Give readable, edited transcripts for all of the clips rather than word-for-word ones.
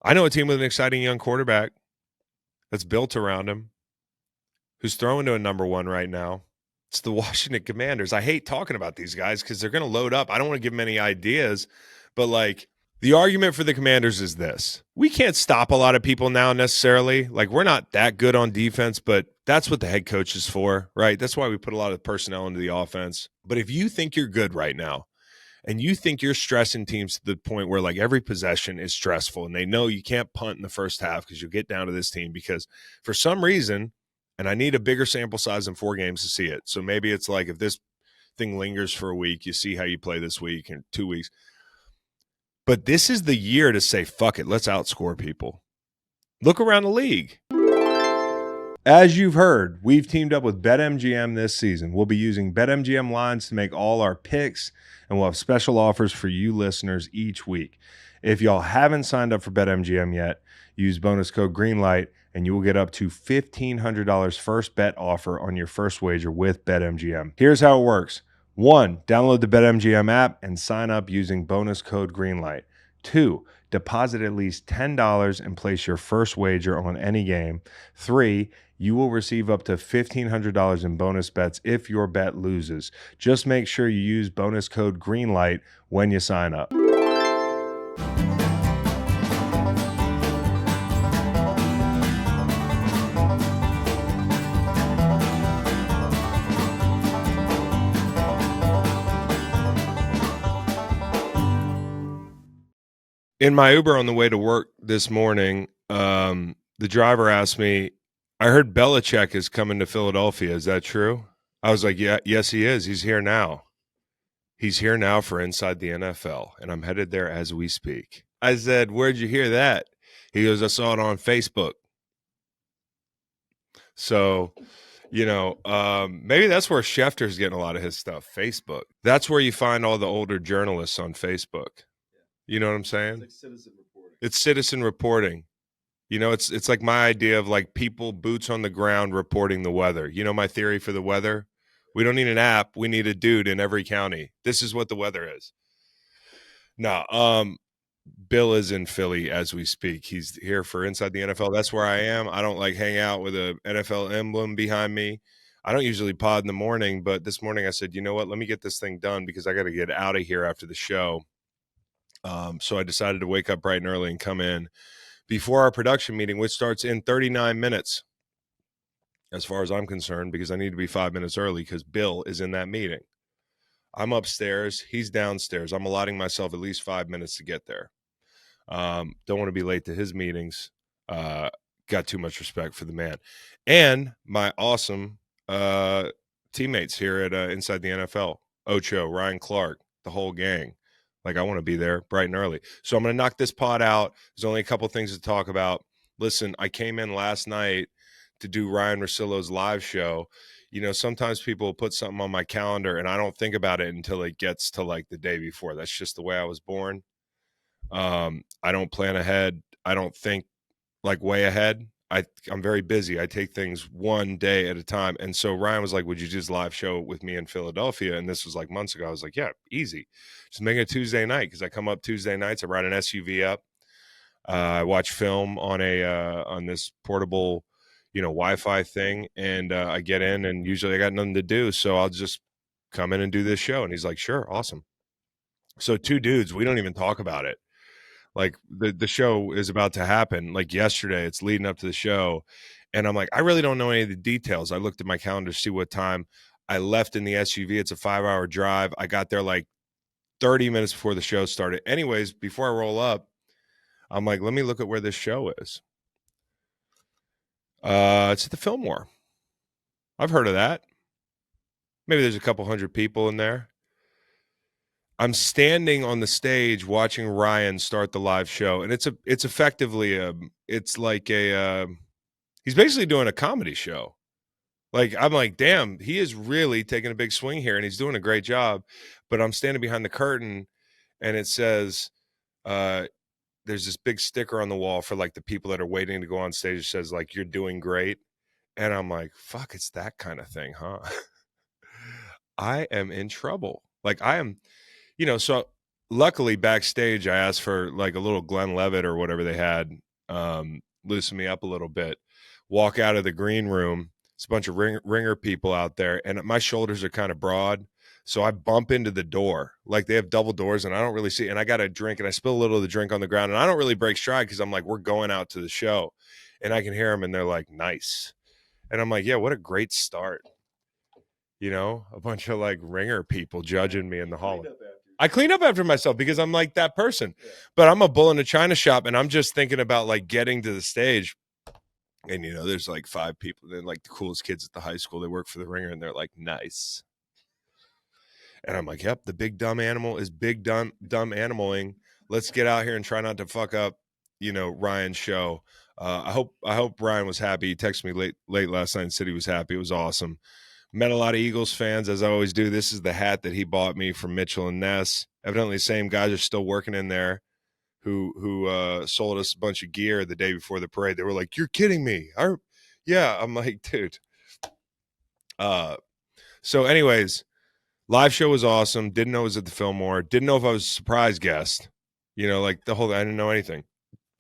I know a team with an exciting young quarterback that's built around him, who's throwing to a number one right now. It's the Washington Commanders. I hate talking about these guys because they're going to load up. I don't want to give them any ideas, but like the argument for the Commanders is this. We can't stop a lot of people now necessarily. Like we're not that good on defense, but that's what the head coach is for, right? That's why we put a lot of personnel into the offense. But if you think you're good right now, and you think you're stressing teams to the point where like every possession is stressful and they know you can't punt in the first half because you'll get down to this team because for some reason, and I need a bigger sample size than 4 games to see it. So maybe it's like if this thing lingers for a week, you see how you play this week and 2 weeks. But this is the year to say, fuck it, let's outscore people. Look around the league. As you've heard, we've teamed up with BetMGM this season. We'll be using BetMGM lines to make all our picks, and we'll have special offers for you listeners each week. If y'all haven't signed up for BetMGM yet, use bonus code GREENLIGHT, and you will get up to $1,500 first bet offer on your first wager with BetMGM. Here's how it works. 1, download the BetMGM app and sign up using bonus code GREENLIGHT. 2, deposit at least $10 and place your first wager on any game. 3, you will receive up to $1,500 in bonus bets if your bet loses. Just make sure you use bonus code GREENLIGHT when you sign up. In my Uber on the way to work this morning, the driver asked me, I heard Belichick is coming to Philadelphia. Is that true? I was like, yes, he is. He's here now. He's here now for Inside the NFL, and I'm headed there as we speak. I said, where'd you hear that? He goes, I saw it on Facebook. So, maybe that's where Schefter's getting a lot of his stuff, Facebook. That's where you find all the older journalists on Facebook. You know what I'm saying? It's like citizen reporting. It's citizen reporting. It's like my idea of like people boots on the ground reporting the weather. You know my theory for the weather? We don't need an app. We need a dude in every county. This is what the weather is. No, Bill is in Philly as we speak. He's here for Inside the NFL. That's where I am. I don't like hang out with a NFL emblem behind me. I don't usually pod in the morning, but this morning I said, you know what? Let me get this thing done because I got to get out of here after the show. So I decided to wake up bright and early and come in before our production meeting, which starts in 39 minutes, as far as I'm concerned, because I need to be 5 minutes early because Bill is in that meeting. I'm upstairs. He's downstairs. I'm allotting myself at least 5 minutes to get there. Don't want to be late to his meetings. Got too much respect for the man. And my awesome teammates here at Inside the NFL, Ocho, Ryan Clark, the whole gang. Like, I want to be there bright and early. So I'm going to knock this pod out. There's only a couple things to talk about. Listen, I came in last night to do Ryen Russillo's live show. Sometimes people put something on my calendar, and I don't think about it until it gets to, like, the day before. That's just the way I was born. I don't plan ahead. I don't think, like, way ahead. I'm very busy. I take things one day at a time. And so Ryan was like, would you just live show with me in Philadelphia? And this was like months ago. I was like, yeah, easy. Just make it a Tuesday night because I come up Tuesday nights. I ride an SUV up. I watch film on on this portable, Wi-Fi thing. And I get in and usually I got nothing to do. So I'll just come in and do this show. And he's like, sure, awesome. So 2 dudes, we don't even talk about it. Like the show is about to happen. Like yesterday, it's leading up to the show. And I'm like, I really don't know any of the details. I looked at my calendar to see what time I left in the SUV. It's a 5-hour drive. I got there like 30 minutes before the show started. Anyways, before I roll up, I'm like, let me look at where this show is. It's at the Fillmore. I've heard of that. Maybe there's a couple hundred people in there. I'm standing on the stage watching Ryan start the live show, and it's effectively he's basically doing a comedy show. Like, I'm like, damn, he is really taking a big swing here, and he's doing a great job. But I'm standing behind the curtain, and it says, there's this big sticker on the wall for like the people that are waiting to go on stage. It says like, you're doing great. And I'm like, fuck, it's that kind of thing, huh? I am in trouble. Like I am, so luckily backstage, I asked for like a little Glenn Levitt or whatever they had, loosen me up a little bit. Walk out of the green room. It's a bunch of ringer people out there, and my shoulders are kind of broad. So I bump into the door. Like they have double doors, and I don't really see. And I got a drink, and I spill a little of the drink on the ground, and I don't really break stride because I'm like, we're going out to the show. And I can hear them, and they're like, nice. And I'm like, yeah, what a great start. You know, a bunch of like ringer people judging me in the hall. I clean up after myself because I'm like that person. Yeah. But I'm a bull in a china shop, and I'm just thinking about like getting to the stage. And, you know, there's like 5 people. They're like the coolest kids at the high school. They work for the ringer, and they're like, nice. And I'm like, yep, the big dumb animal is big dumb animaling. Let's get out here and try not to fuck up, you know, Ryan's show. I hope Ryan was happy. He texted me late last night and said he was happy. It was awesome. Met a lot of Eagles fans, as I always do. This is the hat that he bought me from Mitchell and Ness. Evidently, the same guys are still working in there who sold us a bunch of gear the day before the parade. They were like, "You're kidding me!" Yeah, I'm like, dude. So, anyways, live show was awesome. Didn't know it was at the Fillmore. Didn't know if I was a surprise guest. You know, like I didn't know anything.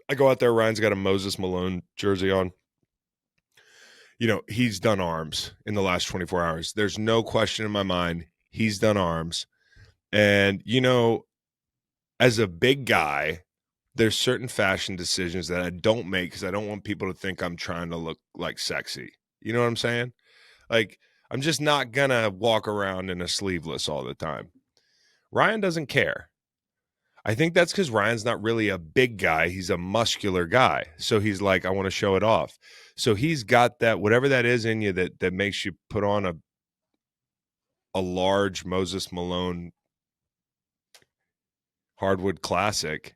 I go out there. Ryan's got a Moses Malone jersey on. You know, he's done arms in the last 24 hours. There's no question in my mind. He's done arms. And, you know, as a big guy, there's certain fashion decisions that I don't make because I don't want people to think I'm trying to look like sexy. You know what I'm saying? Like, I'm just not going to walk around in a sleeveless all the time. Ryan doesn't care. I think that's because Ryan's not really a big guy. He's a muscular guy. So he's like, I want to show it off. So he's got that, whatever that is in you that makes you put on a large Moses Malone hardwood classic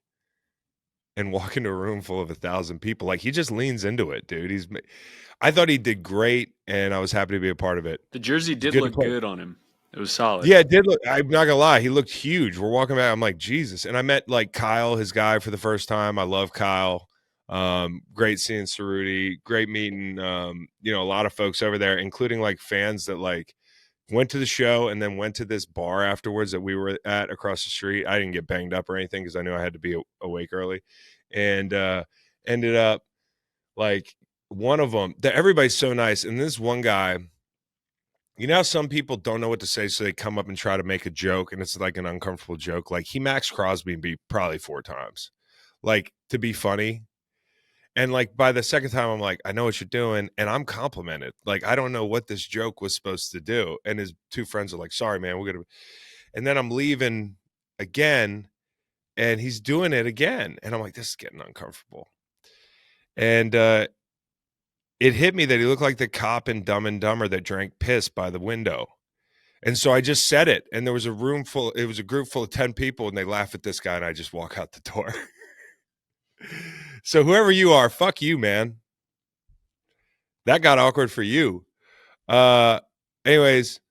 and walk into a room full of 1,000 people. Like he just leans into it, dude. I thought he did great, and I was happy to be a part of it. The jersey did look good on him. It was solid. Yeah, it did look. I'm not gonna lie, he looked huge. We're walking back. I'm like, Jesus. And I met like Kyle, his guy, for the first time. I love Kyle. Great seeing Cerruti. Great meeting. You know, a lot of folks over there, including like fans that like went to the show and then went to this bar afterwards that we were at across the street. I didn't get banged up or anything because I knew I had to be awake early, and ended up like one of them. Everybody's so nice, and this one guy. You know how some people don't know what to say, so they come up and try to make a joke, and it's like an uncomfortable joke. Like he Max Crosby beat probably 4 times, like to be funny. And like by the second time, I'm like, I know what you're doing, and I'm complimented. Like I don't know what this joke was supposed to do. And his 2 friends are like, "Sorry, man, we're gonna." And then I'm leaving again, and he's doing it again, and I'm like, "This is getting uncomfortable." And it hit me that he looked like the cop in Dumb and Dumber that drank piss by the window. And so I just said it, and there was it was a group full of 10 people, and they laugh at this guy, and I just walk out the door. So whoever you are, fuck you, man. That got awkward for you. Anyways,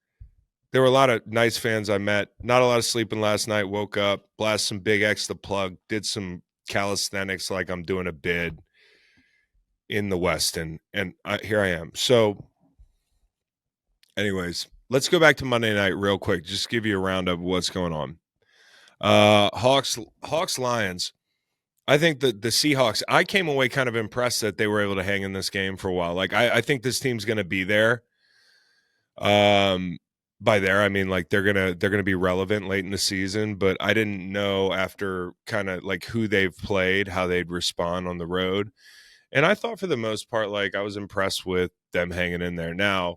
there were a lot of nice fans I met. Not a lot of sleeping last night. Woke up, blast some Big X the plug, did some calisthenics like I'm doing a bid in the Westin, and here I am. So anyways, let's go back to Monday night real quick. Just give you a roundup of what's going on. Hawks Lions. I think the Seahawks, I came away kind of impressed that they were able to hang in this game for a while. Like I think this team's going to be there. By there I mean like they're going to be relevant late in the season, but I didn't know after kind of like who they've played, how they'd respond on the road. And I thought for the most part, like I was impressed with them hanging in there. Now,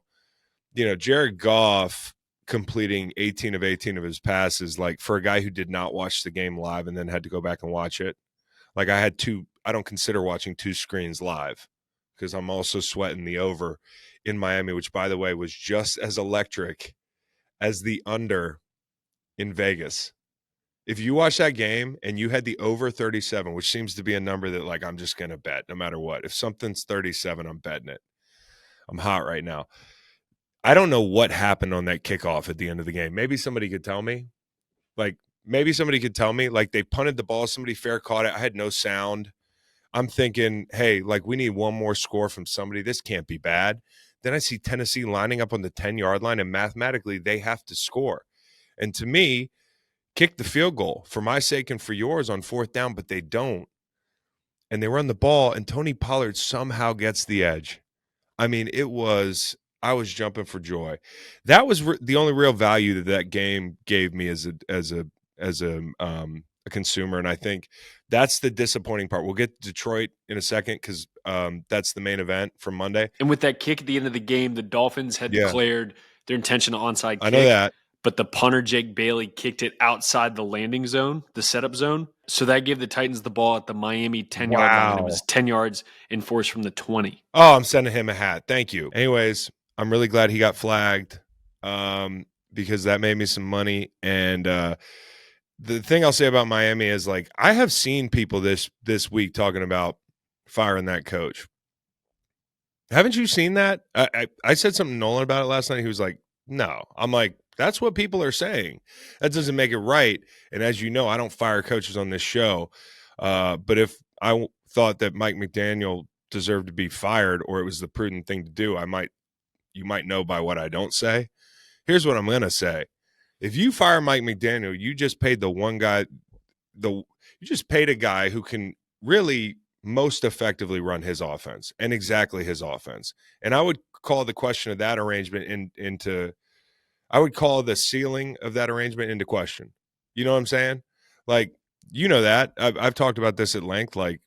you know, Jared Goff completing 18 of 18 of his passes, like for a guy who did not watch the game live and then had to go back and watch it. Like I don't consider watching 2 screens live because I'm also sweating the over in Miami, which by the way was just as electric as the under in Vegas. If you watch that game and you had the over 37, which seems to be a number that like I'm just going to bet no matter what. If something's 37, I'm betting it. I'm hot right now. I don't know what happened on that kickoff at the end of the game. Maybe somebody could tell me. Like maybe somebody could tell me. Like they punted the ball, somebody fair caught it. I had no sound. I'm thinking, hey, like we need one more score from somebody. This can't be bad. Then I see Tennessee lining up on the 10-yard line, and mathematically they have to score. And to me, kick the field goal for my sake and for yours on 4th down, but they don't. And they run the ball, and Tony Pollard somehow gets the edge. I mean, I was jumping for joy. That was the only real value that game gave me as a consumer, and I think that's the disappointing part. We'll get to Detroit in a second because that's the main event from Monday. And with that kick at the end of the game, the Dolphins had declared their intention to onside kick. I know that. But the punter, Jake Bailey, kicked it outside the landing zone, the setup zone. So that gave the Titans the ball at the Miami 10-yard line. It was 10 yards enforced from the 20. Oh, I'm sending him a hat. Thank you. Anyways, I'm really glad he got flagged because that made me some money. And the thing I'll say about Miami is, like, I have seen people this week talking about firing that coach. Haven't you seen that? I said something to Nolan about it last night. He was like, no. I'm like, that's what people are saying. That doesn't make it right. And as you know, I don't fire coaches on this show. But if I thought that Mike McDaniel deserved to be fired or it was the prudent thing to do, you might know by what I don't say. Here's what I'm going to say. If you fire Mike McDaniel, you just paid you just paid a guy who can really most effectively run his offense and exactly his offense. And I would call the question of that arrangement I would call the ceiling of that arrangement into question. You know what I'm saying? Like, you know that. I've talked about this at length. Like,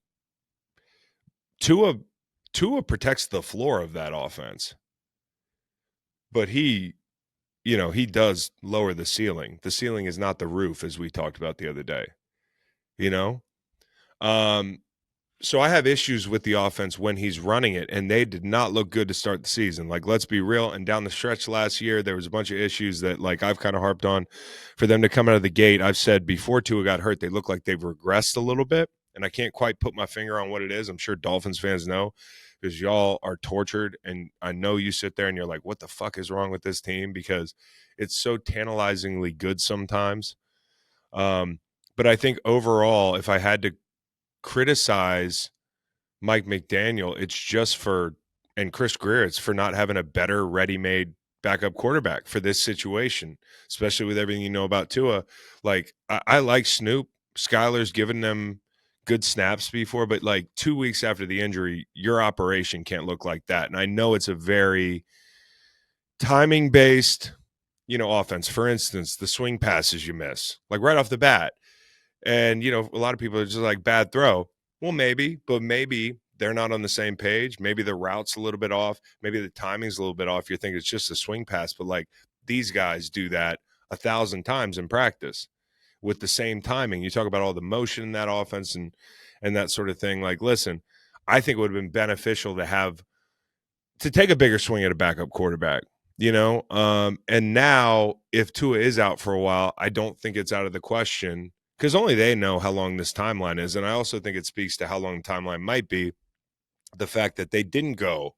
Tua protects the floor of that offense. But he does lower the ceiling. The ceiling is not the roof, as we talked about the other day. You know? So I have issues with the offense when he's running it, and they did not look good to start the season. Like, let's be real. And down the stretch last year, there was a bunch of issues that, like, I've kind of harped on for them to come out of the gate. I've said before Tua got hurt, they look like they've regressed a little bit, and I can't quite put my finger on what it is. I'm sure Dolphins fans know because y'all are tortured, and I know you sit there and you're like, what the fuck is wrong with this team? Because it's so tantalizingly good sometimes. But I think overall, if I had to criticize Mike McDaniel, it's just and Chris Greer, it's for not having a better ready-made backup quarterback for this situation, especially with everything you know about Tua. Like, I like Snoop. Skyler's given them good snaps before, but like 2 weeks after the injury, your operation can't look like that. And I know it's a very timing-based, offense. For instance, the swing passes you miss, like right off the bat. And, a lot of people are just like, bad throw. Well, maybe, but maybe they're not on the same page. Maybe the route's a little bit off. Maybe the timing's a little bit off. You're thinking it's just a swing pass, but like these guys do that 1,000 times in practice with the same timing. You talk about all the motion in that offense and that sort of thing. Like, listen, I think it would have been beneficial to take a bigger swing at a backup quarterback. And now if Tua is out for a while, I don't think it's out of the question because only they know how long this timeline is. And I also think it speaks to how long the timeline might be, the fact that they didn't go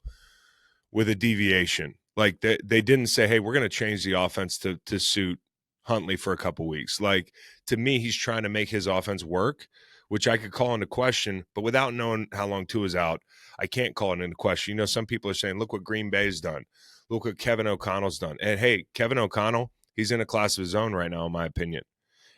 with a deviation. Like they didn't say, hey, we're going to change the offense to suit Huntley for a couple weeks. Like, to me, he's trying to make his offense work, which I could call into question. But without knowing how long Tua's out, I can't call it into question. Some people are saying, look what Green Bay's done. Look what Kevin O'Connell's done. And, hey, Kevin O'Connell, he's in a class of his own right now, in my opinion.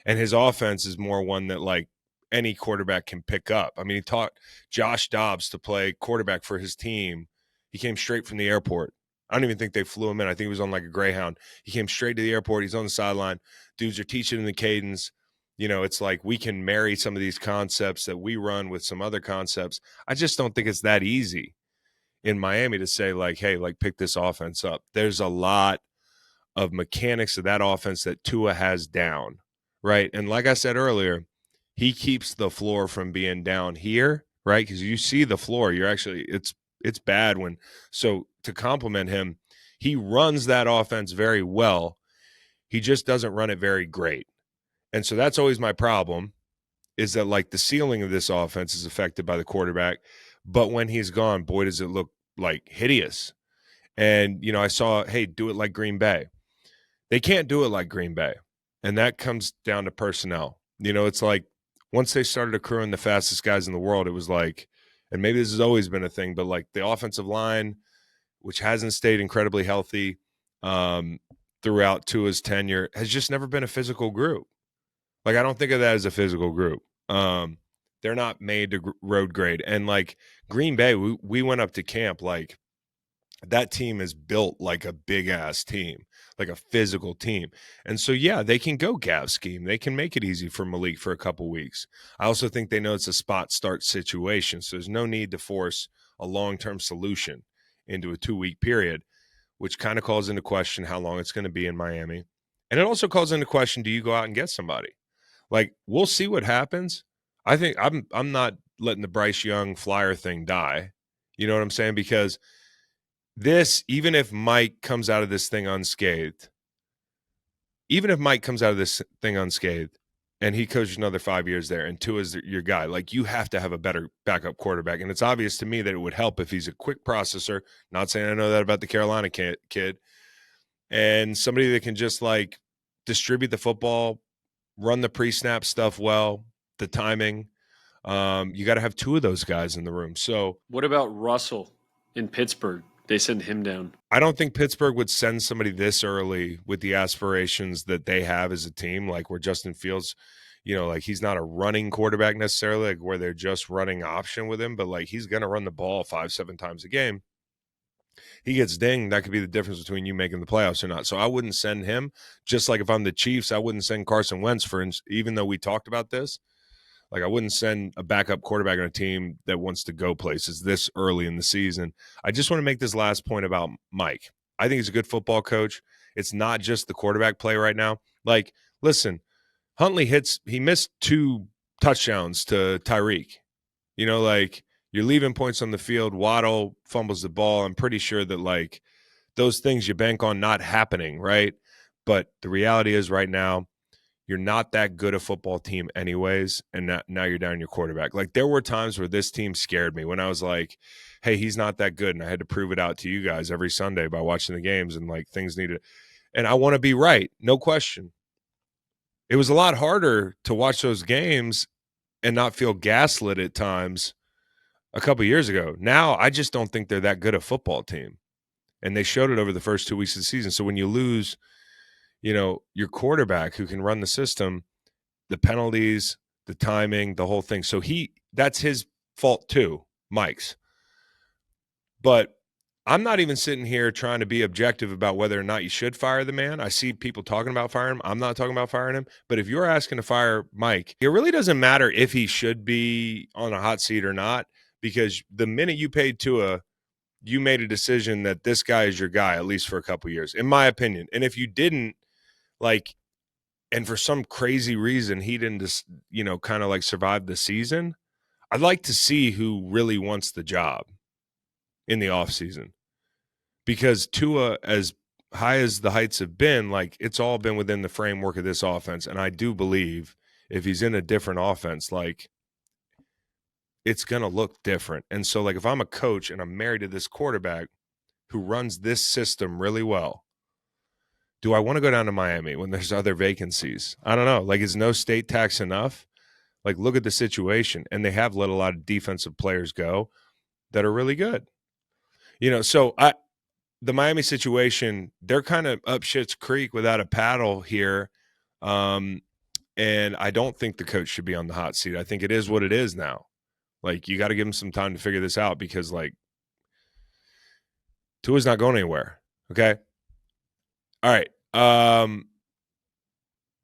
And his offense is more one that, like, any quarterback can pick up. I mean, he taught Josh Dobbs to play quarterback for his team. He came straight from the airport. I don't even think they flew him in. I think he was on like a Greyhound. He came straight to the airport. He's on the sideline. Dudes are teaching him the cadence. It's like we can marry some of these concepts that we run with some other concepts. I just don't think it's that easy in Miami to say, like, hey, like, pick this offense up. There's a lot of mechanics of that offense that Tua has down, right? And like I said earlier, he keeps the floor from being down here, right? Because you see the floor, it's bad when. So to compliment him, he runs that offense very well. He just doesn't run it very great. And so that's always my problem, is that, like, the ceiling of this offense is affected by the quarterback. But when he's gone, boy, does it look like hideous. And, I saw, hey, do it like Green Bay. They can't do it like Green Bay. And that comes down to personnel. It's like once they started accruing the fastest guys in the world, it was like, and maybe this has always been a thing, but like the offensive line, which hasn't stayed incredibly healthy throughout Tua's tenure, has just never been a physical group. Like, I don't think of that as a physical group. They're not made to road grade. And like Green Bay, we went up to camp, like that team is built like a big ass team, like a physical team. And so, yeah, they can go Gav scheme. They can make it easy for Malik for a couple weeks. I also think they know it's a spot start situation. So there's no need to force a long-term solution into a 2-week period, which kind of calls into question how long it's going to be in Miami. And it also calls into question, do you go out and get somebody? Like, we'll see what happens. I think I'm not letting the Bryce Young Flyer thing die. You know what I'm saying? Because this, even if Mike comes out of this thing unscathed, and he coaches another 5 years there and Tua's your guy, like, you have to have a better backup quarterback. And it's obvious to me that it would help if he's a quick processor. Not saying I know that about the Carolina kid. And somebody that can just like distribute the football, run the pre-snap stuff well, the timing. You got to have two of those guys in the room. So what about Russell in Pittsburgh? They send him down. I don't think Pittsburgh would send somebody this early with the aspirations that they have as a team, like where Justin Fields, like he's not a running quarterback necessarily, like where they're just running option with him, but like he's going to run the ball 5-7 times a game. He gets dinged, that could be the difference between you making the playoffs or not. So I wouldn't send him. Just like if I'm the Chiefs, I wouldn't send Carson Wentz, even though we talked about this. Like, I wouldn't send a backup quarterback on a team that wants to go places this early in the season. I just want to make this last point about Mike. I think he's a good football coach. It's not just the quarterback play right now. Like, listen, Huntley he missed 2 touchdowns to Tyreek. Like, you're leaving points on the field. Waddle fumbles the ball. I'm pretty sure that, like, those things you bank on not happening, right? But the reality is right now, you're not that good a football team anyways, and now you're down your quarterback. Like, there were times where this team scared me when I was like, hey, he's not that good, and I had to prove it out to you guys every Sunday by watching the games, and like things needed – and I want to be right, no question. It was a lot harder to watch those games and not feel gaslit at times a couple years ago. Now I just don't think they're that good a football team, and they showed it over the first 2 weeks of the season. So when you lose – your quarterback who can run the system, the penalties, the timing, the whole thing. So that's his fault too, Mike's. But I'm not even sitting here trying to be objective about whether or not you should fire the man. I see people talking about firing him. I'm not talking about firing him. But if you're asking to fire Mike, it really doesn't matter if he should be on a hot seat or not, because the minute you paid Tua, you made a decision that this guy is your guy, at least for a couple years, in my opinion. And if you didn't, like, and for some crazy reason he didn't just, kind of like survive the season, I'd like to see who really wants the job in the offseason. Because Tua, as high as the heights have been, like, it's all been within the framework of this offense. And I do believe if he's in a different offense, like, it's going to look different. And so, like, if I'm a coach and I'm married to this quarterback who runs this system really well, do I want to go down to Miami when there's other vacancies? I don't know. Like, is no state tax enough? Like, look at the situation. And they have let a lot of defensive players go that are really good. So the Miami situation, they're kind of up shit's creek without a paddle here. And I don't think the coach should be on the hot seat. I think it is what it is now. Like, you got to give him some time to figure this out, because, like, Tua's not going anywhere. Okay. All right.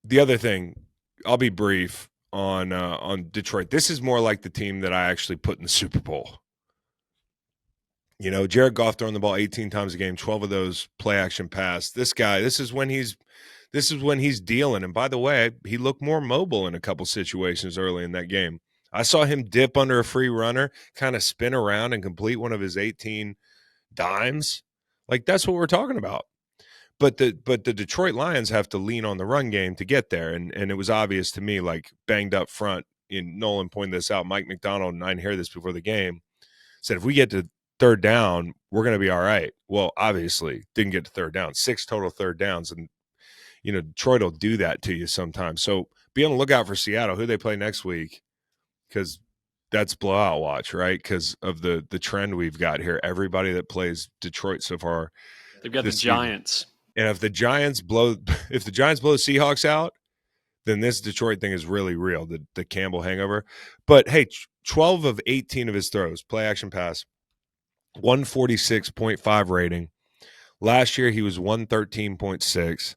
The other thing, I'll be brief on Detroit. This is more like the team that I actually put in the Super Bowl. Jared Goff throwing the ball 18 times a game, 12 of those play action pass. This guy, this is when he's dealing. And by the way, he looked more mobile in a couple situations early in that game. I saw him dip under a free runner, kind of spin around and complete one of his 18 dimes. Like, that's what we're talking about. But the Detroit Lions have to lean on the run game to get there. And it was obvious to me, like, banged up front. Nolan pointed this out. Mike McDaniel, and I didn't hear this before the game, said if we get to third down, we're going to be all right. Well, obviously, didn't get to third down. 6 total third downs. And, Detroit will do that to you sometimes. So be on the lookout for Seattle, who they play next week, because that's blowout watch, right? Because of the trend we've got here. Everybody that plays Detroit so far. They've got the Giants. And if the Giants blow the Seahawks out, then this Detroit thing is really real, the Campbell hangover. But hey, 12 of 18 of his throws, play action pass, 146.5 rating. Last year he was 113.6.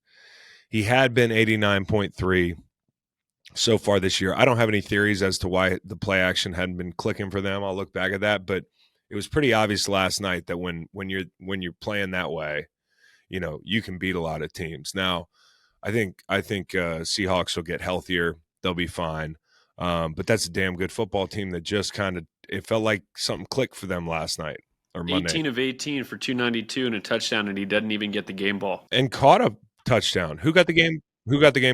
He had been 89.3 so far this year. I don't have any theories as to why the play action hadn't been clicking for them. I'll look back at that, but it was pretty obvious last night that when you're playing that way, you can beat a lot of teams. Now, I think Seahawks will get healthier. They'll be fine. But that's a damn good football team that just it felt like something clicked for them last night or Monday. 18 of 18 for 292 and a touchdown, and he doesn't even get the game ball. And caught a touchdown. Who got the game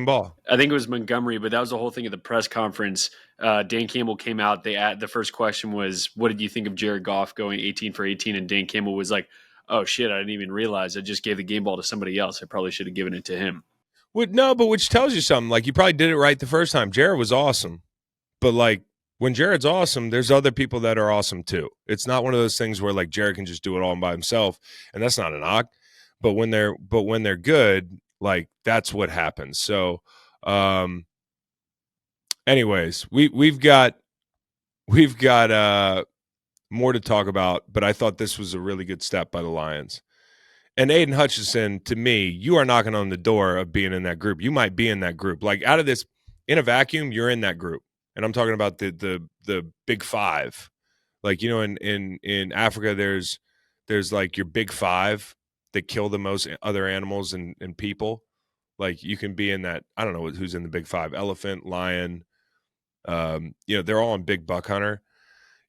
ball? I think it was Montgomery, but that was the whole thing at the press conference. Dan Campbell came out. The first question was, what did you think of Jared Goff going 18 for 18? And Dan Campbell was like, oh, shit, I didn't even realize I just gave the game ball to somebody else. I probably should have given it to him. No, but which tells you something. Like, you probably did it right the first time. Jared was awesome. But, like, when Jared's awesome, there's other people that are awesome too. It's not one of those things where, like, Jared can just do it all by himself, and that's not a knock. But when they're good, like, that's what happens. So, anyways, we've got more to talk about, but I thought this was a really good step by the Lions. And Aiden Hutchinson, to me, you are knocking on the door of being in that group. You might be in that group. Like, out of this, in a vacuum, you're in that group. And I'm talking about the big five. Like, in Africa, there's like your big five that kill the most other animals and people. Like, you can be in that. I don't know who's in the big five: elephant, lion. They're all in big buck hunter.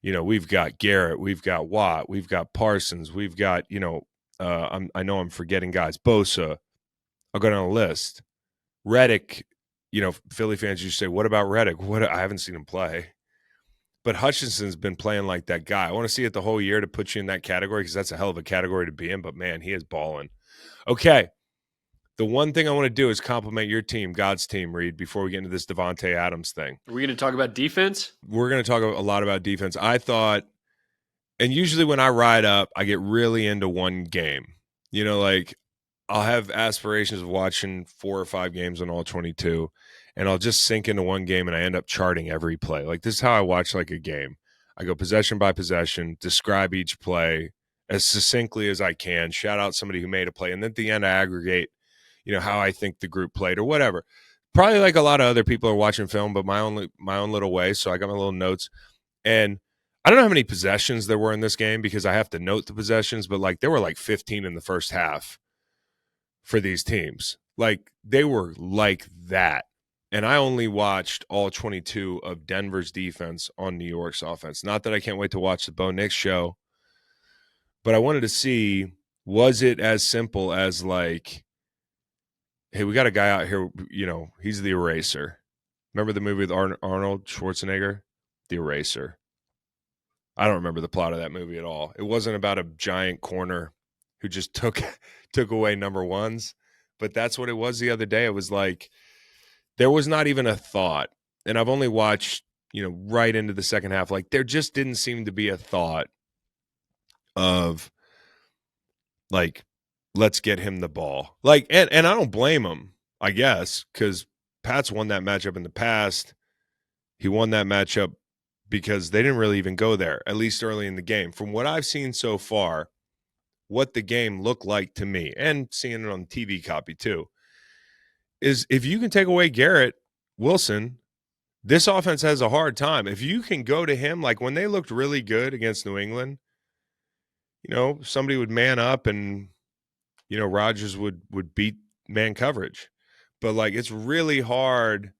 We've got Garrett, we've got Watt, we've got Parsons, we've got I know I'm forgetting guys. Bosa. I'll go down the list. Reddick. Philly fans used to say, "What about Reddick?" I haven't seen him play. But Hutchinson's been playing like that guy. I want to see it the whole year to put you in that category because that's a hell of a category to be in. But, man, he is balling. Okay. The one thing I want to do is compliment your team, God's team, Reed, before we get into this Davante Adams thing. Are we going to talk about defense? We're going to talk a lot about defense. I thought, and usually when I ride up, I get really into one game. Like, I'll have aspirations of watching 4 or 5 games on all 22, and I'll just sink into one game, and I end up charting every play. Like, this is how I watch, like, a game. I go possession by possession, describe each play as succinctly as I can, shout out somebody who made a play, and then at the end I aggregate, how I think the group played or whatever. Probably like a lot of other people are watching film, but my own little way, so I got my little notes. And I don't know how many possessions there were in this game because I have to note the possessions, but, like, there were like 15 in the first half for these teams. Like, they were like that. And I only watched all 22 of Denver's defense on New York's offense. Not that I can't wait to watch the Bo Nix show, but I wanted to see, was it as simple as, like, hey, we got a guy out here, he's the eraser. Remember the movie with Arnold Schwarzenegger? The Eraser. I don't remember the plot of that movie at all. It wasn't about a giant corner who just took away number ones, but that's what it was the other day. It was like there was not even a thought, and I've only watched, right into the second half. Like, there just didn't seem to be a thought of, like, let's get him the ball. Like, and I don't blame him, I guess, because Pat's won that matchup in the past. He won that matchup because they didn't really even go there, at least early in the game. From what I've seen so far, what the game looked like to me, and seeing it on TV copy too, is if you can take away Garrett Wilson, this offense has a hard time. If you can go to him, like when they looked really good against New England, somebody would man up and, Rodgers would beat man coverage. But, like, it's really hard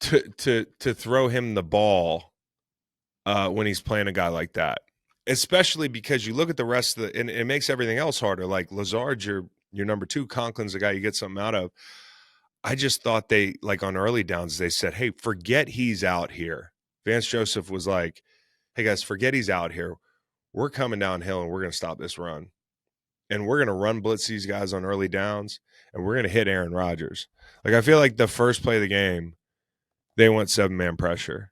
to throw him the ball when he's playing a guy like that, especially because you look at the rest of the – and it makes everything else harder. Like, Lazard's your number 2. Conklin's the guy you get something out of. I just thought they – like, on early downs, they said, hey, forget he's out here. Vance Joseph was like, hey, guys, forget he's out here. We're coming downhill, and we're going to stop this run. And we're going to run blitz these guys on early downs, and we're going to hit Aaron Rodgers. Like, I feel like the first play of the game, they went 7-man pressure.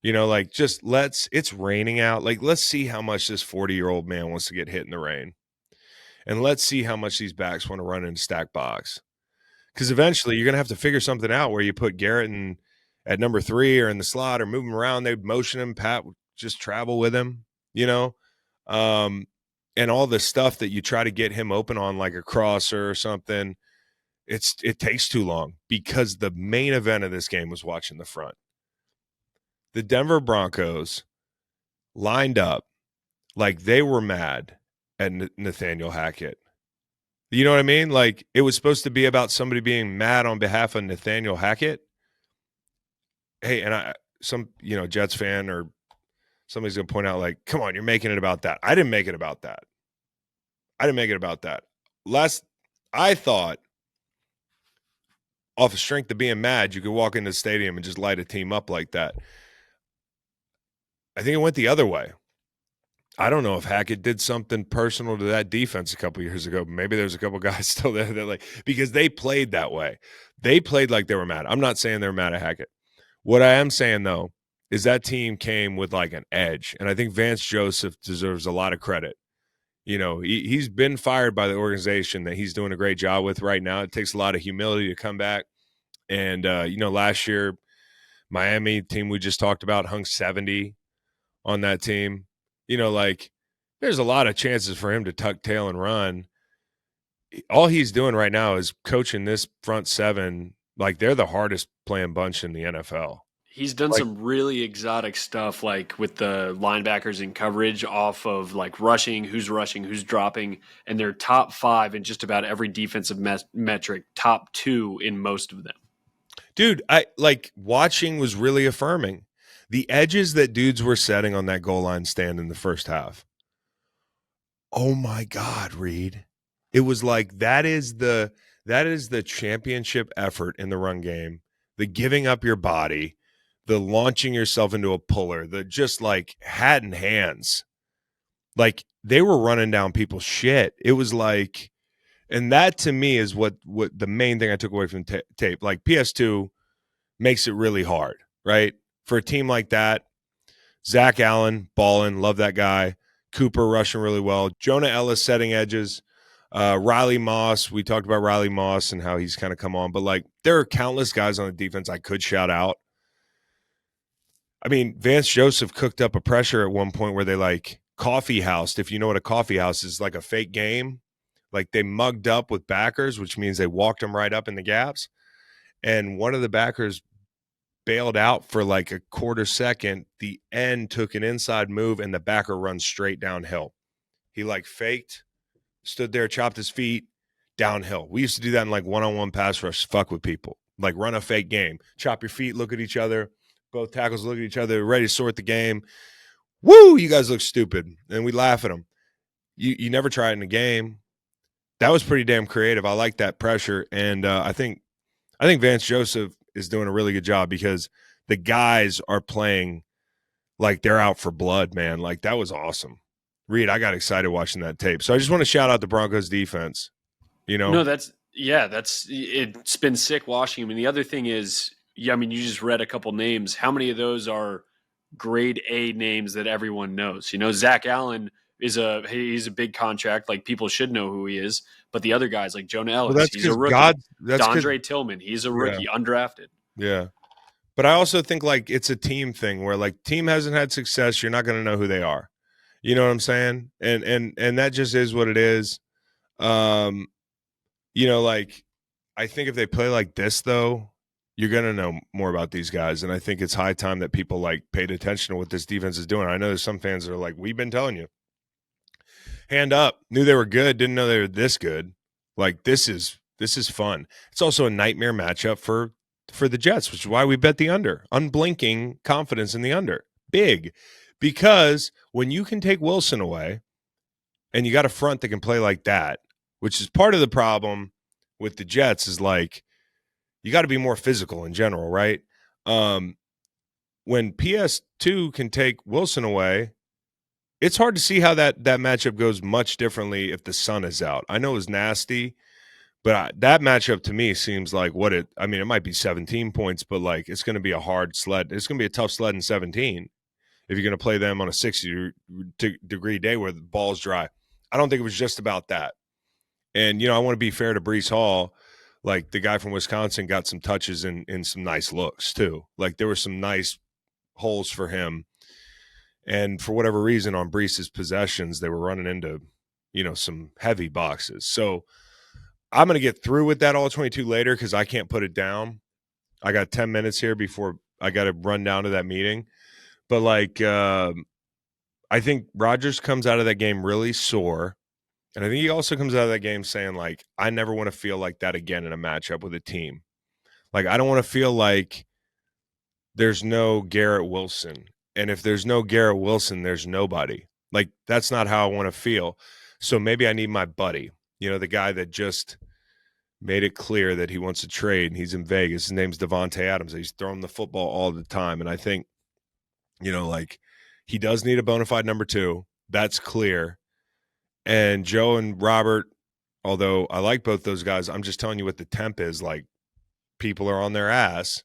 Like, just it's raining out. Like, let's see how much this 40-year-old man wants to get hit in the rain. And let's see how much these backs want to run into stack box. Because eventually you're going to have to figure something out where you put Garrett at number 3 or in the slot or move him around. They'd motion him. Pat would just travel with him, you know? And all the stuff that you try to get him open on, like a crosser or something, it takes too long because the main event of this game was watching the front. The Denver Broncos lined up like they were mad at Nathaniel Hackett. You know what I mean? Like it was supposed to be about somebody being mad on behalf of Nathaniel Hackett. Hey, and Jets fan or somebody's going to point out like, come on, you're making it about that. I didn't make it about that. I thought off the strength of being mad, you could walk into the stadium and just light a team up like that. I think it went the other way. I don't know if Hackett did something personal to that defense a couple years ago. Maybe there's a couple guys still there that because they played that way. They played like they were mad. I'm not saying they were mad at Hackett. What I am saying, though, is that team came with like an edge. And I think Vance Joseph deserves a lot of credit. You know, he's been fired by the organization that he's doing a great job with right now. It takes a lot of humility to come back. And, last year, Miami team we just talked about hung 70 on that team. There's a lot of chances for him to tuck tail and run. All he's doing right now is coaching this front seven. Like, they're the hardest playing bunch in the NFL. He's done some really exotic stuff, like with the linebackers in coverage off of like rushing, who's dropping, and they're top 5 in just about every defensive metric, top 2 in most of them. Dude, watching was really affirming. The edges that dudes were setting on that goal line stand in the first half. Oh my God, Reed. It was like that is the championship effort in the run game. The giving up your body, the launching yourself into a puller, the just like hat in hands. Like they were running down people's shit. It was like, and that to me is what the main thing I took away from tape. Like PS2 makes it really hard, right? For a team like that, Zach Allen, balling, love that guy. Cooper rushing really well. Jonah Ellis setting edges. Riley Moss, we talked about Riley Moss and how he's kind of come on. But, like, there are countless guys on the defense I could shout out. I mean, Vance Joseph cooked up a pressure at one point where they, like, coffee housed. If you know what a coffee house is, like a fake game. Like, they mugged up with backers, which means they walked them right up in the gaps. And one of the backers bailed out for like a quarter second. The end took an inside move, and the backer runs straight downhill. He like faked, stood there, chopped his feet, downhill. We used to do that in like one-on-one pass rush, fuck with people. Like run a fake game. Chop your feet, look at each other. Both tackles look at each other, ready to sort the game. Woo, you guys look stupid. And we laugh at them. You never try it in a game. That was pretty damn creative. I like that pressure. And I think Vance Joseph is doing a really good job because the guys are playing like they're out for blood, man. Like that was awesome. Reed, I got excited watching that tape. So I just want to shout out the Broncos defense. No, it's been sick watching him. And the other thing is, you just read a couple names. How many of those are grade A names that everyone knows? Zach Allen he's a big contract. Like people should know who he is. But the other guys like Jonah Ellis, he's a rookie. Dondre Tillman, he's a rookie, undrafted. Yeah. But I also think like it's a team thing where like team hasn't had success, you're not going to know who they are. You know what I'm saying? And that just is what it is. Like I think if they play like this though, you're going to know more about these guys. And I think it's high time that people like paid attention to what this defense is doing. I know there's some fans that are like, we've been telling you. Hand up, knew they were good, didn't know they were this good. Like this is fun. It's also a nightmare matchup for the Jets, which is why we bet the under. Unblinking confidence in the under. Big. Because when you can take Wilson away and you got a front that can play like that, which is part of the problem with the Jets, is like you got to be more physical in general, right? When PS2 can take Wilson away, it's hard to see how that matchup goes much differently if the sun is out. I know it's nasty, but that matchup to me seems like it might be 17 points, but like it's going to be a hard sled. It's going to be a tough sled in 17 if you're going to play them on a 60-degree day where the ball's dry. I don't think it was just about that. And, I want to be fair to Breece Hall. like the guy from Wisconsin got some touches in some nice looks too. Like there were some nice holes for him. And for whatever reason on Brees's possessions, they were running into, some heavy boxes. So I'm going to get through with that all 22 later because I can't put it down. I got 10 minutes here before I got to run down to that meeting. But I think Rodgers comes out of that game really sore. And I think he also comes out of that game saying, like, I never want to feel like that again in a matchup with a team. Like, I don't want to feel like there's no Garrett Wilson. And if there's no Garrett Wilson, there's nobody. Like, that's not how I want to feel. So maybe I need my buddy, the guy that just made it clear that he wants to trade and he's in Vegas. His name's Davante Adams. He's throwing the football all the time. And I think, he does need a bona fide number 2. That's clear. And Joe and Robert, although I like both those guys, I'm just telling you what the temp is. Like, people are on their ass.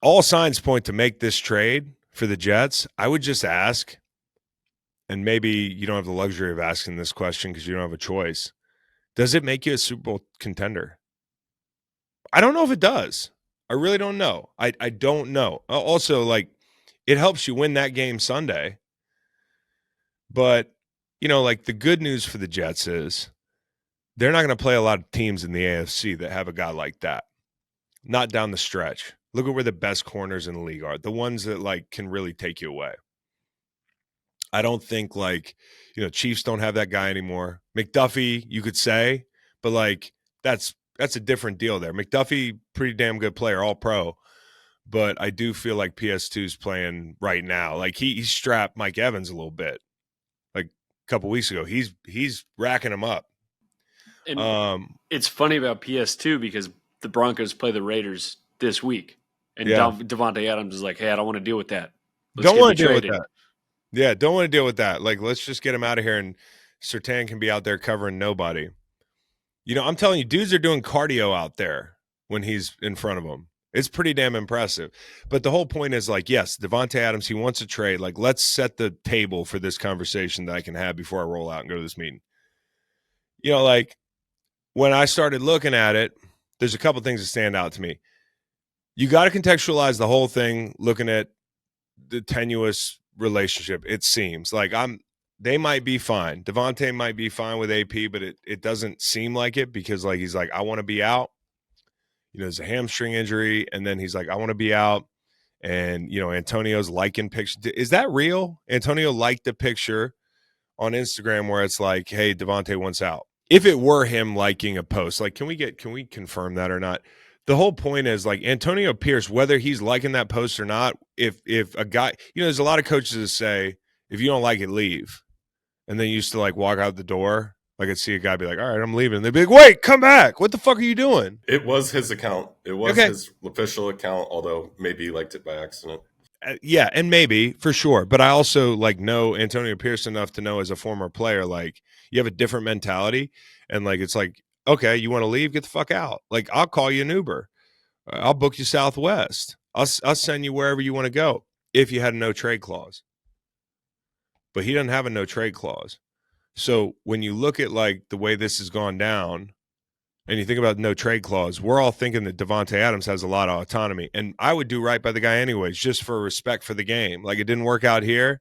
All signs point to make this trade for the Jets. I would just ask, and maybe you don't have the luxury of asking this question because you don't have a choice. Does it make you a Super Bowl contender? I don't know if it does. I really don't know. I don't know. Also, like, it helps you win that game Sunday. But, like the good news for the Jets is they're not going to play a lot of teams in the AFC that have a guy like that. Not down the stretch. Look at where the best corners in the league are. The ones that, like, can really take you away. I don't think, like, Chiefs don't have that guy anymore. McDuffie, you could say, but, like, that's a different deal there. McDuffie, pretty damn good player, all pro. But I do feel like PS2's playing right now. Like, he strapped Mike Evans a little bit. Like, a couple weeks ago. He's racking him up. And it's funny about PS2 because the Broncos play the Raiders this week. And Davante Adams is like, hey, I don't want to deal with that. Don't want to deal with that. Yeah, don't want to deal with that. Like, let's just get him out of here and Surtain can be out there covering nobody. I'm telling you, dudes are doing cardio out there when he's in front of them. It's pretty damn impressive. But the whole point is, like, yes, Davante Adams, he wants a trade. Like, let's set the table for this conversation that I can have before I roll out and go to this meeting. Like, when I started looking at it, there's a couple things that stand out to me. You got to contextualize the whole thing looking at the tenuous relationship, it seems. Like, they might be fine. Davante might be fine with AP, but it doesn't seem like it because, like, he's like, I want to be out. There's a hamstring injury, and then he's like, I want to be out. And, Antonio's liking pictures. Is that real? Antonio liked the picture on Instagram where it's like, hey, Davante wants out. If it were him liking a post, like, can we confirm that or not? The whole point is, like, Antonio Pierce, whether he's liking that post or not, if a guy, there's a lot of coaches that say, if you don't like it, leave. And then you used to, like, walk out the door. Like, I'd see a guy be like, all right, I'm leaving. And they'd be like, wait, come back. What the fuck are you doing? It was his account. It was his official account, although maybe he liked it by accident. Yeah, and maybe, for sure. But I also, like, know Antonio Pierce enough to know as a former player, like, you have a different mentality. And, like, it's like, okay, you want to leave? Get the fuck out. Like, I'll call you an Uber. I'll book you Southwest. I'll send you wherever you want to go if you had a no-trade clause. But he doesn't have a no-trade clause. So when you look at, like, the way this has gone down and you think about no trade clause, we're all thinking that Davante Adams has a lot of autonomy. And I would do right by the guy anyways, just for respect for the game. Like, it didn't work out here,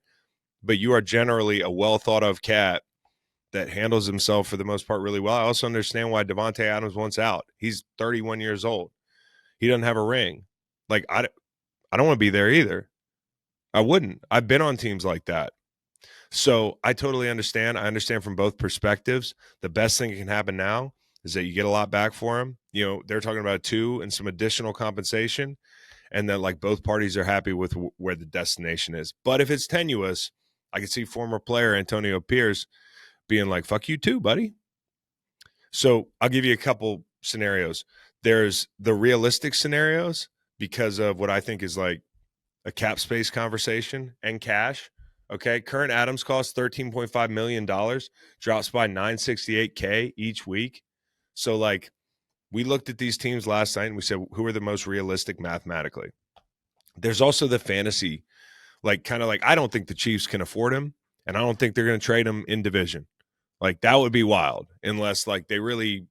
but you are generally a well-thought-of cat that handles himself for the most part really well. I also understand why Davante Adams wants out. He's 31 years old. He doesn't have a ring. Like, I don't want to be there either. I wouldn't. I've been on teams like that. So I totally understand. I understand from both perspectives. The best thing that can happen now is that you get a lot back for him. They're talking about 2 and some additional compensation, and then, like, both parties are happy with where the destination is. But if it's tenuous, I could see former player Antonio Pierce being like, fuck you too, buddy. So I'll give you a couple scenarios. There's the realistic scenarios because of what I think is, like, a cap space conversation and cash. Okay, current Adams cost $13.5 million, drops by $968K each week. So, like, we looked at these teams last night and we said, who are the most realistic mathematically? There's also the fantasy, like, kind of like, I don't think the Chiefs can afford him, and I don't think they're going to trade him in division. Like, that would be wild, unless like they really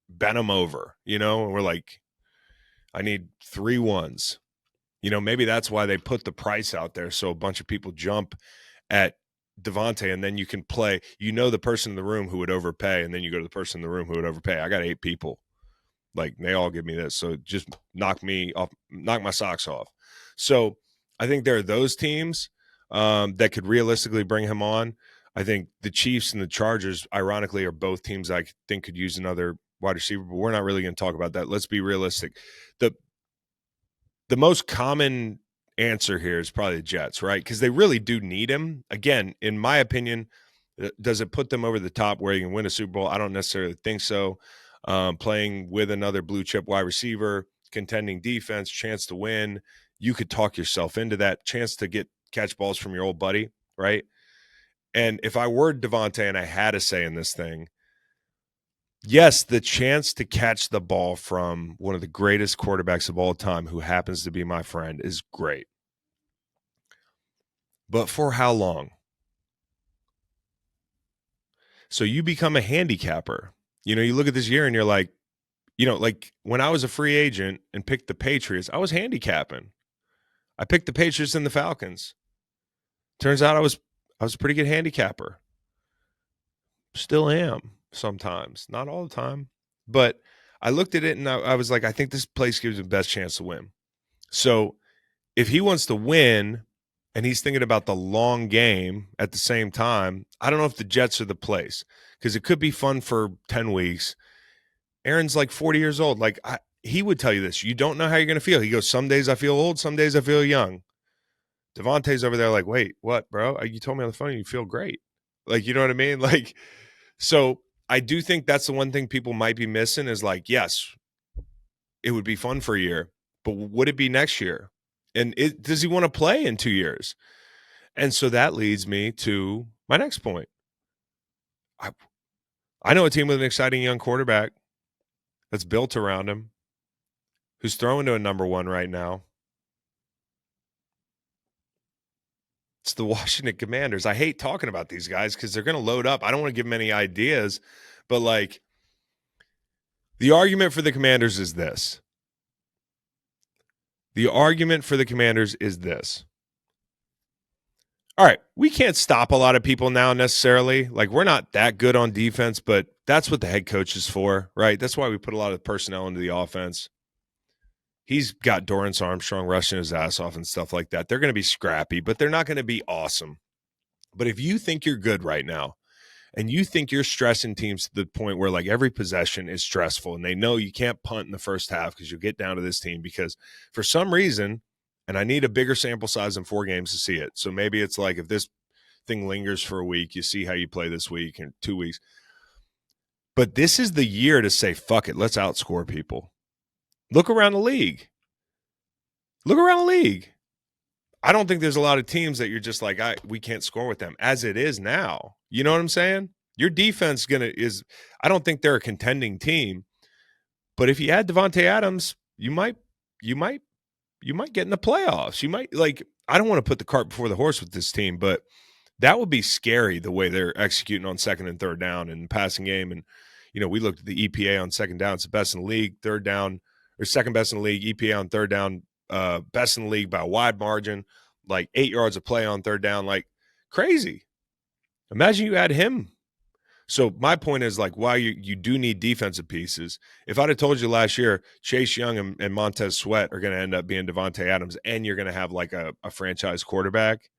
bent him over, and we're like, I need 3 ones. Maybe that's why they put the price out there, so a bunch of people jump at Davante, and then you can play, the person in the room who would overpay, and then you go to the person in the room who would overpay. I got 8 people. Like, they all give me this, so just knock my socks off. So I think there are those teams that could realistically bring him on. I think the Chiefs and the Chargers, ironically, are both teams I think could use another wide receiver, but we're not really going to talk about that. Let's be realistic. The most common answer here is probably the Jets, right? Because they really do need him. Again, in my opinion, does it put them over the top where you can win a Super Bowl? I don't necessarily think so. Playing with another blue chip wide receiver, contending defense, chance to win. You could talk yourself into that chance to catch balls from your old buddy, right? And if I were Davante and I had a say in this thing, yes, the chance to catch the ball from one of the greatest quarterbacks of all time, who happens to be my friend, is great. But for how long? So you become a handicapper. You look at this year and you're like, like when I was a free agent and picked the Patriots, I was handicapping. I picked the Patriots and the Falcons. Turns out I was a pretty good handicapper. Still am sometimes, not all the time. But I looked at it and I was like, I think this place gives him the best chance to win. So if he wants to win and he's thinking about the long game at the same time, I don't know if the Jets are the place, because it could be fun for 10 weeks. Aaron's like 40 years old. Like, he would tell you this. You don't know how you're going to feel. He goes, some days I feel old, some days I feel young. Davante's over there like, wait, what, bro? You told me on the phone you feel great. Like, you know what I mean? Like, so I do think that's the one thing people might be missing is like, yes, it would be fun for a year, but would it be next year? And does he want to play in 2 years? And so that leads me to my next point. I know a team with an exciting young quarterback that's built around him, who's throwing to a number 1 right now. It's the Washington Commanders. I hate talking about these guys because they're going to load up. I don't want to give them any ideas, but like, the argument for the Commanders is this. All right, we can't stop a lot of people now necessarily. Like, we're not that good on defense, but that's what the head coach is for, right? That's why we put a lot of personnel into the offense. He's got Dorrance Armstrong rushing his ass off and stuff like that. They're going to be scrappy, but they're not going to be awesome. But if you think you're good right now, and you think you're stressing teams to the point where like every possession is stressful, and they know you can't punt in the first half because you'll get down to this team because for some reason, and I need a bigger sample size than 4 games to see it. So maybe it's like if this thing lingers for a week, you see how you play this week and 2 weeks. But this is the year to say, fuck it, let's outscore people. Look around the league. I don't think there's a lot of teams that you're just like, we can't score with them as it is now. You know what I'm saying? Your defense I don't think they're a contending team, but if you add Davante Adams, you might get in the playoffs. You might, like, I don't want to put the cart before the horse with this team, but that would be scary the way they're executing on second and third down and passing game. And, we looked at the EPA on second down. It's the best in the league. Third down, or second best in the league. EPA on third down, best in the league by a wide margin, like 8 yards of play on third down, like crazy. Imagine you add him. So my point is, like, while you do need defensive pieces, if I'd have told you last year Chase Young and Montez Sweat are going to end up being Davante Adams and you're going to have like a franchise quarterback,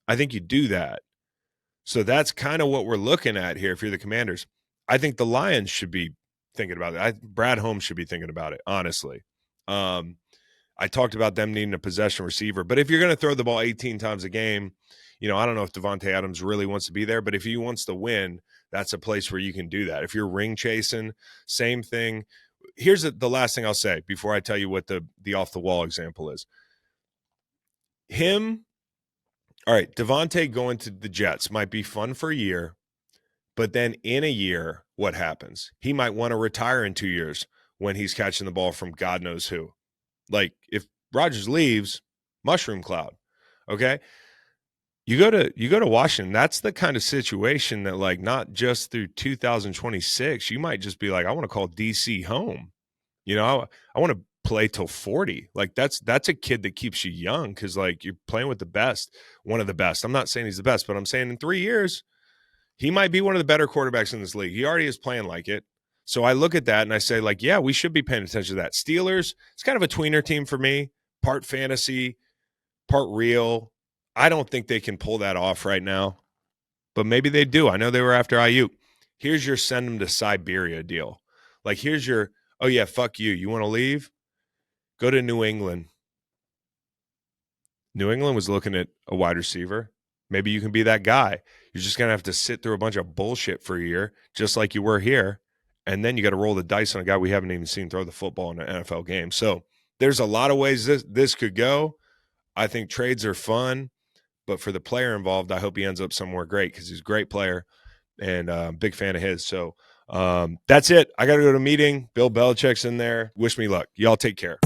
I think you do that. So that's kind of what we're looking at here if you're the Commanders. I think the Lions should be thinking about it. Brad Holmes should be thinking about it, honestly. I talked about them needing a possession receiver, but if you're going to throw the ball 18 times a game, I don't know if Davante Adams really wants to be there, but if he wants to win, that's a place where you can do that. If you're ring chasing, same thing. Here's the last thing I'll say before I tell you what the off the wall example is. All right, Davante going to the Jets might be fun for a year, but then in a year, what happens? He might want to retire in 2 years when he's catching the ball from God knows who. Like, if Rodgers leaves, mushroom cloud, okay? You go to Washington, that's the kind of situation that, like, not just through 2026, you might just be like, I want to call DC home. You know, I want to play till 40. Like, that's a kid that keeps you young, because, like, you're playing with the best, one of the best. I'm not saying he's the best, but I'm saying in 3 years, he might be one of the better quarterbacks in this league. He already is playing like it. So I look at that and I say, like, yeah, we should be paying attention to that. Steelers, it's kind of a tweener team for me, part fantasy, part real. I don't think they can pull that off right now, but maybe they do. I know they were after Ayuk. Here's your send them to Siberia deal. Like, here's your, oh yeah, fuck you. You want to leave? Go to New England. New England was looking at a wide receiver. Maybe you can be that guy. You're just going to have to sit through a bunch of bullshit for a year, just like you were here. And then you got to roll the dice on a guy we haven't even seen throw the football in an NFL game. So there's a lot of ways this could go. I think trades are fun. But for the player involved, I hope he ends up somewhere great, because he's a great player and big fan of his. So that's it. I got to go to a meeting. Bill Belichick's in there. Wish me luck. Y'all take care.